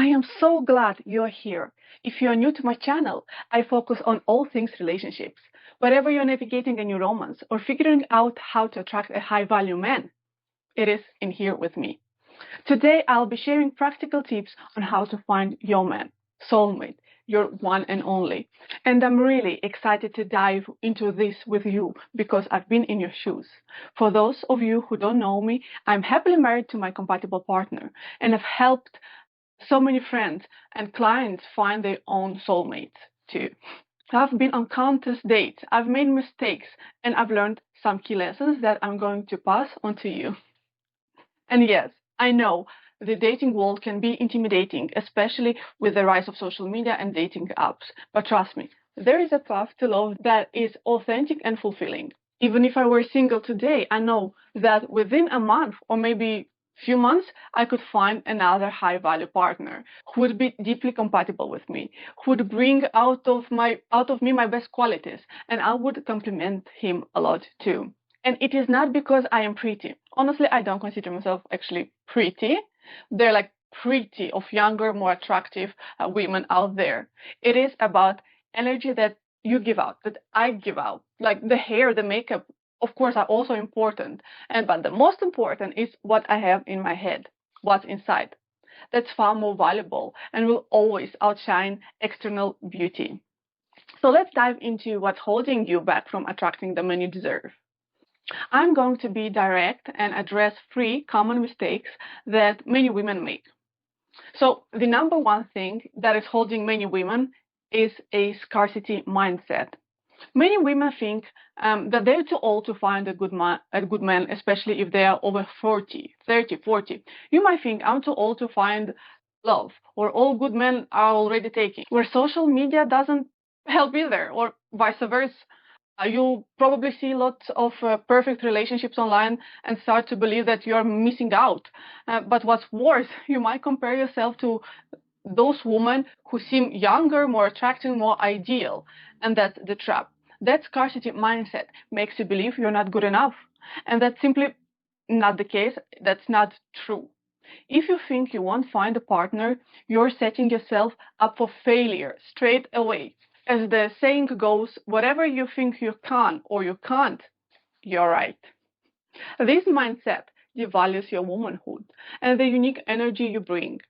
I am so glad you're here. If you're new to my channel, I focus on all things relationships. Wherever you're navigating a new romance or figuring out how to attract a high-value man, it is in here with me. Today, I'll be sharing practical tips on how to find your man, soulmate, your one and only. And I'm really excited to dive into this with you because I've been in your shoes. For those of you who don't know me, I'm happily married to my compatible partner, and I've helped so many friends and clients find their own soulmates too. I've been on countless dates, I've made mistakes, and I've learned some key lessons that I'm going to pass on to you. And yes, I know the dating world can be intimidating, especially with the rise of social media and dating apps. But trust me, there is a path to love that is authentic and fulfilling. Even if I were single today, I know that within a month or maybe few months, I could find another high value partner who would be deeply compatible with me, who would bring out of me my best qualities, and I would compliment him a lot too. And it is not because I am pretty. Honestly, I don't consider myself actually pretty. They're like pretty of younger, more attractive women out there. It is about energy that you give out, that I give out. Like the hair, the makeup, of course, are also important. But the most important is what I have in my head, what's inside. That's far more valuable and will always outshine external beauty. So let's dive into what's holding you back from attracting the man you deserve. I'm going to be direct and address 3 common mistakes that many women make. So the number one thing that is holding many women is a scarcity mindset. Many women think that they're too old to find a good man, especially if they are over 40, 30, 40. You might think, I'm too old to find love, or all good men are already taken, where social media doesn't help either, or vice versa. You'll probably see lots of perfect relationships online and start to believe that you're missing out. But what's worse, you might compare yourself to those women who seem younger, more attractive, more ideal. And that's the trap. That scarcity mindset makes you believe you're not good enough. And that's simply not the case. That's not true. If you think you won't find a partner, you're setting yourself up for failure straight away. As the saying goes, whatever you think you can or you can't, you're right. This mindset devalues your womanhood and the unique energy you bring.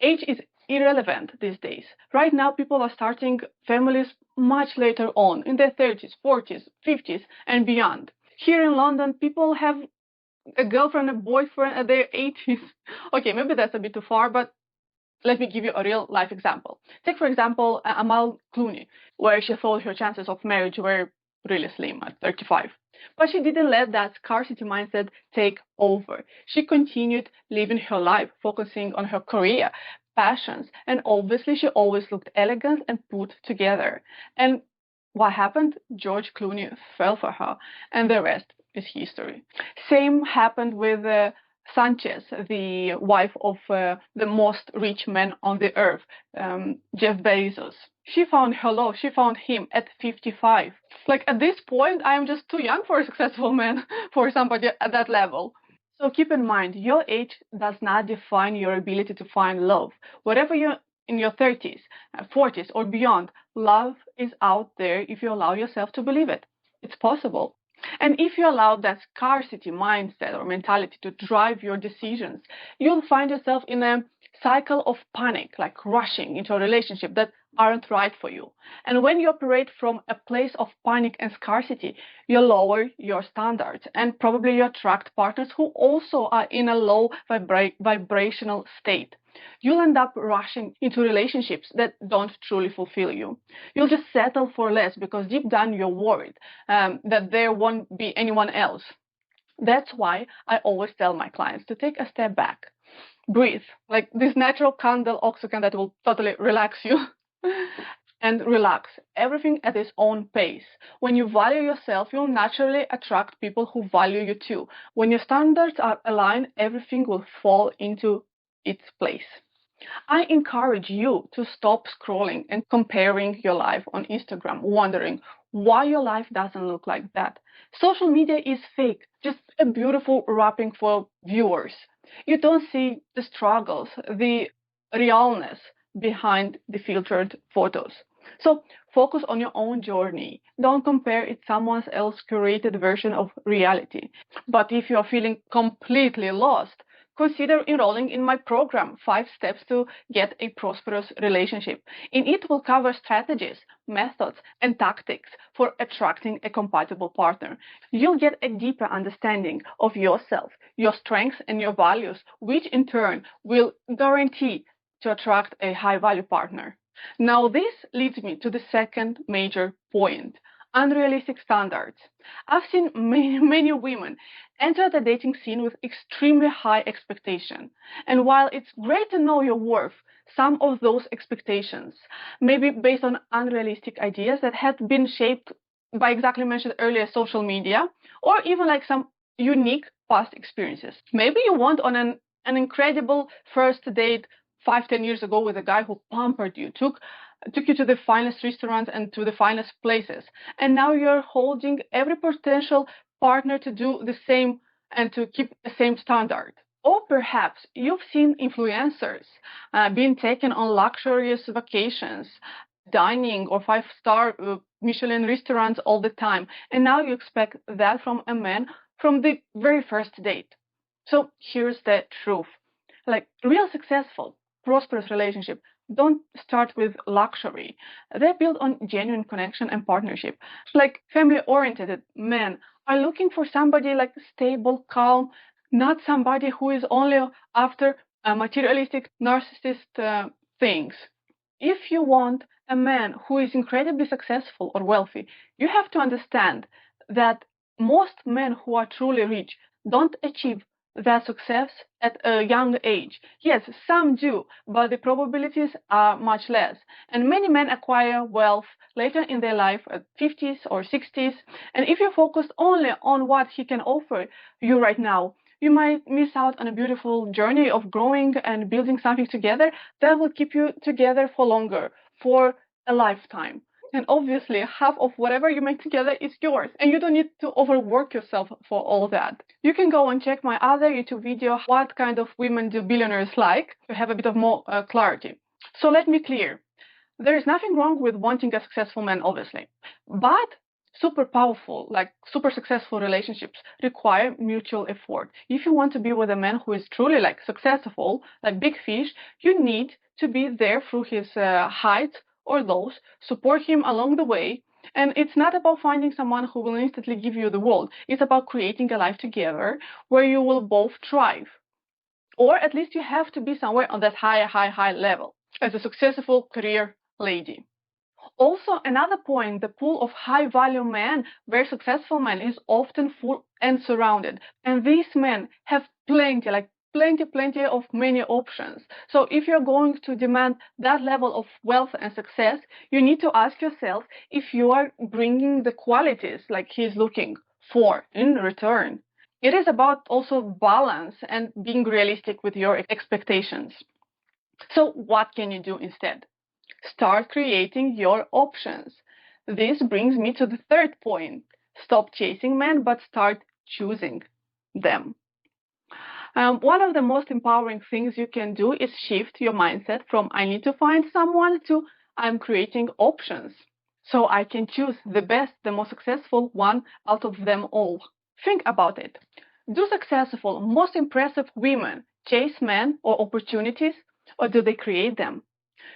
Age is irrelevant these days. Right now, people are starting families much later on, in their 30s, 40s, 50s, and beyond. Here in London, people have a girlfriend, a boyfriend at their 80s. Okay, maybe that's a bit too far, but let me give you a real life example. Take, for example, Amal Clooney, where she thought her chances of marriage were really slim at 35. But she didn't let that scarcity mindset take over. She continued living her life, focusing on her career, passions, and obviously she always looked elegant and put together. And what happened? George Clooney fell for her, and the rest is history. Same happened with Sanchez, the wife of the most rich man on the earth, Jeff Bezos. She found her love. She found him at 55. Like at this point, I am just too young for a successful man, for somebody at that level. So keep in mind, your age does not define your ability to find love. Whatever you're in your 30s, 40s, or beyond, love is out there if you allow yourself to believe it. It's possible. And if you allow that scarcity mindset or mentality to drive your decisions, you'll find yourself in a cycle of panic, like rushing into a relationship that aren't right for you. And when you operate from a place of panic and scarcity, you lower your standards and probably you attract partners who also are in a low vibrational state. You'll end up rushing into relationships that don't truly fulfill you. You'll just settle for less because deep down you're worried that there won't be anyone else. That's why I always tell my clients to take a step back, breathe, like this natural candle oxygen that will totally relax you. And relax, everything at its own pace. When you value yourself, you'll naturally attract people who value you too. When your standards are aligned, everything will fall into its place. I encourage you to stop scrolling and comparing your life on Instagram, wondering why your life doesn't look like that. Social media is fake, just a beautiful wrapping for viewers. You don't see the struggles, the realness behind the filtered photos. So focus on your own journey. Don't compare it to someone else's curated version of reality. But if you're feeling completely lost, consider enrolling in my program, 5 Steps to Get a Prosperous Relationship. In it, will cover strategies, methods, and tactics for attracting a compatible partner. You'll get a deeper understanding of yourself, your strengths, and your values, which in turn will guarantee to attract a high-value partner. Now, this leads me to the second major point: unrealistic standards. I've seen many women enter the dating scene with extremely high expectation. And while it's great to know your worth, some of those expectations may be based on unrealistic ideas that have been shaped by exactly mentioned earlier social media, or even like some unique past experiences. Maybe you want on an incredible first date 5, 10 years ago with a guy who pampered you, took you to the finest restaurants and to the finest places. And now you're holding every potential partner to do the same and to keep the same standard. Or perhaps you've seen influencers being taken on luxurious vacations, dining or 5-star Michelin restaurants all the time. And now you expect that from a man from the very first date. So here's the truth. Like real successful, prosperous relationship don't start with luxury. They're built on genuine connection and partnership. Like family-oriented men are looking for somebody like stable, calm, not somebody who is only after materialistic, narcissist things. If you want a man who is incredibly successful or wealthy, you have to understand that most men who are truly rich don't achieve that success at a young age. Yes, some do, but the probabilities are much less. And many men acquire wealth later in their life at 50s or 60s. And if you focus only on what he can offer you right now, you might miss out on a beautiful journey of growing and building something together that will keep you together for longer, for a lifetime. And obviously, half of whatever you make together is yours, and you don't need to overwork yourself for all that. You can go and check my other YouTube video, What Kind of Women Do Billionaires Like, to have a bit of more clarity. So let me clear. There is nothing wrong with wanting a successful man, obviously. But super powerful, like super successful relationships require mutual effort. If you want to be with a man who is truly like successful, like big fish, you need to be there through his heights or lows, support him along the way. And it's not about finding someone who will instantly give you the world. It's about creating a life together where you will both thrive. Or at least you have to be somewhere on that high level as a successful career lady. Also, another point, the pool of high-value men, very successful men, is often full and surrounded. And these men have plenty of many options. So if you're going to demand that level of wealth and success, you need to ask yourself if you are bringing the qualities like he's looking for in return. It is about also balance and being realistic with your expectations. So what can you do instead? Start creating your options. This brings me to the third point. Stop chasing men, but start choosing them. One of the most empowering things you can do is shift your mindset from I need to find someone to I'm creating options. So I can choose the best, the most successful one out of them all. Think about it. Do successful, most impressive women chase men or opportunities, or do they create them?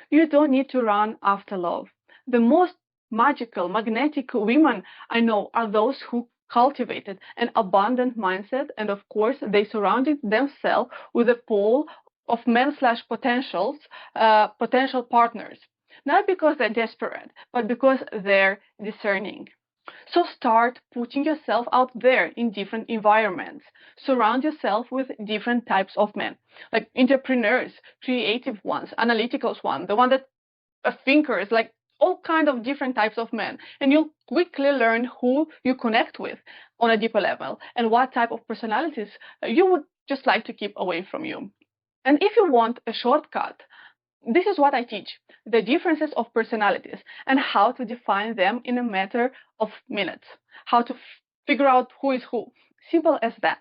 You don't need to run after love. The most magical, magnetic women I know are those who cultivated an abundant mindset, and of course, they surrounded themselves with a pool of men/potential partners. Not because they're desperate, but because they're discerning. So start putting yourself out there in different environments. Surround yourself with different types of men, like entrepreneurs, creative ones, analytical ones, the one that are thinkers, like all kind of different types of men. And you'll quickly learn who you connect with on a deeper level and what type of personalities you would just like to keep away from you. And if you want a shortcut, this is what I teach, the differences of personalities and how to define them in a matter of minutes, how to figure out who is who. Simple as that.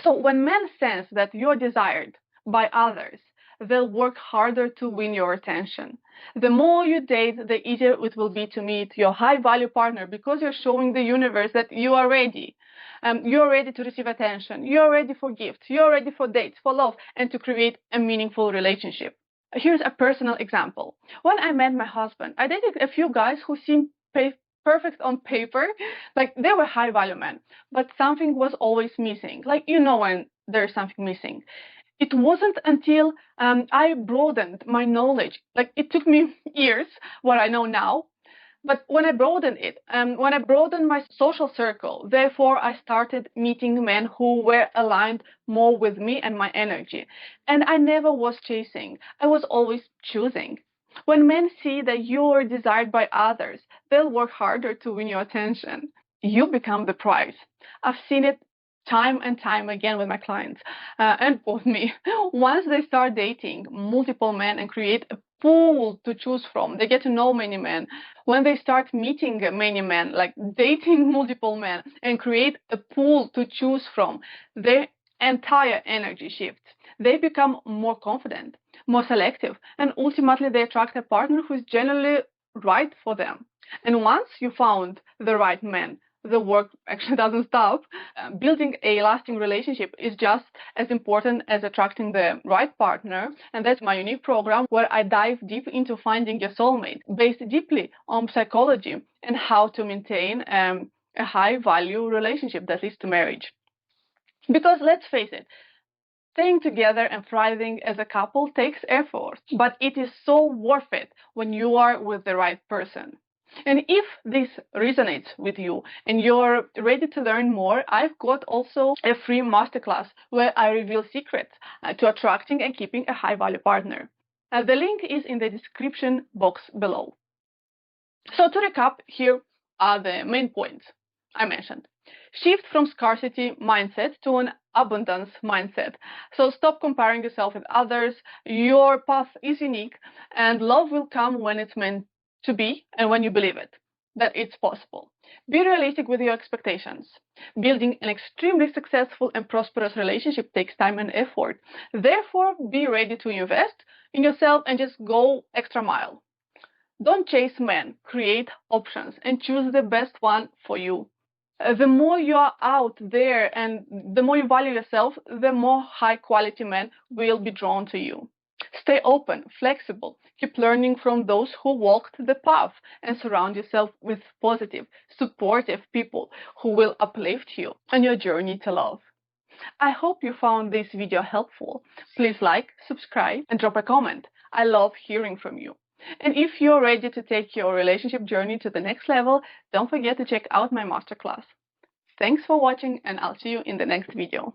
So when men sense that you're desired by others, they'll work harder to win your attention. The more you date, the easier it will be to meet your high-value partner because you're showing the universe that you are ready. You're ready to receive attention. You're ready for gifts. You're ready for dates, for love, and to create a meaningful relationship. Here's a personal example. When I met my husband, I dated a few guys who seemed perfect on paper, like they were high value men, but something was always missing. Like, you know, when there's something missing. It wasn't until I broadened my knowledge, like it took me years, what I know now, but when I broadened it, when I broadened my social circle, therefore I started meeting men who were aligned more with me and my energy. And I never was chasing, I was always choosing. When men see that you're desired by others, they'll work harder to win your attention. You become the prize. I've seen it time and time again with my clients and with me. Once they start dating multiple men and create a pool to choose from, they get to know many men. When they start meeting many men, like dating multiple men and create a pool to choose from, their entire energy shifts. They become more confident, more selective, and ultimately they attract a partner who is generally right for them. And once you found the right man, the work actually doesn't stop. Building a lasting relationship is just as important as attracting the right partner. And that's my unique program where I dive deep into finding your soulmate, based deeply on psychology and how to maintain a high value relationship that leads to marriage. Because let's face it, staying together and thriving as a couple takes effort, but it is so worth it when you are with the right person. And if this resonates with you and you're ready to learn more, I've got also a free masterclass where I reveal secrets to attracting and keeping a high-value partner. The link is in the description box below. So to recap, here are the main points I mentioned. Shift from scarcity mindset to an abundance mindset. So stop comparing yourself with others. Your path is unique and love will come when it's meant to be and when you believe it, that it's possible. Be realistic with your expectations. Building an extremely successful and prosperous relationship takes time and effort. Therefore, be ready to invest in yourself and just go extra mile. Don't chase men, create options and choose the best one for you. The more you are out there and the more you value yourself, the more high quality men will be drawn to you. Stay open, flexible, keep learning from those who walked the path and surround yourself with positive, supportive people who will uplift you on your journey to love. I hope you found this video helpful. Please like, subscribe, and drop a comment. I love hearing from you. And if you're ready to take your relationship journey to the next level, don't forget to check out my masterclass. Thanks for watching, and I'll see you in the next video.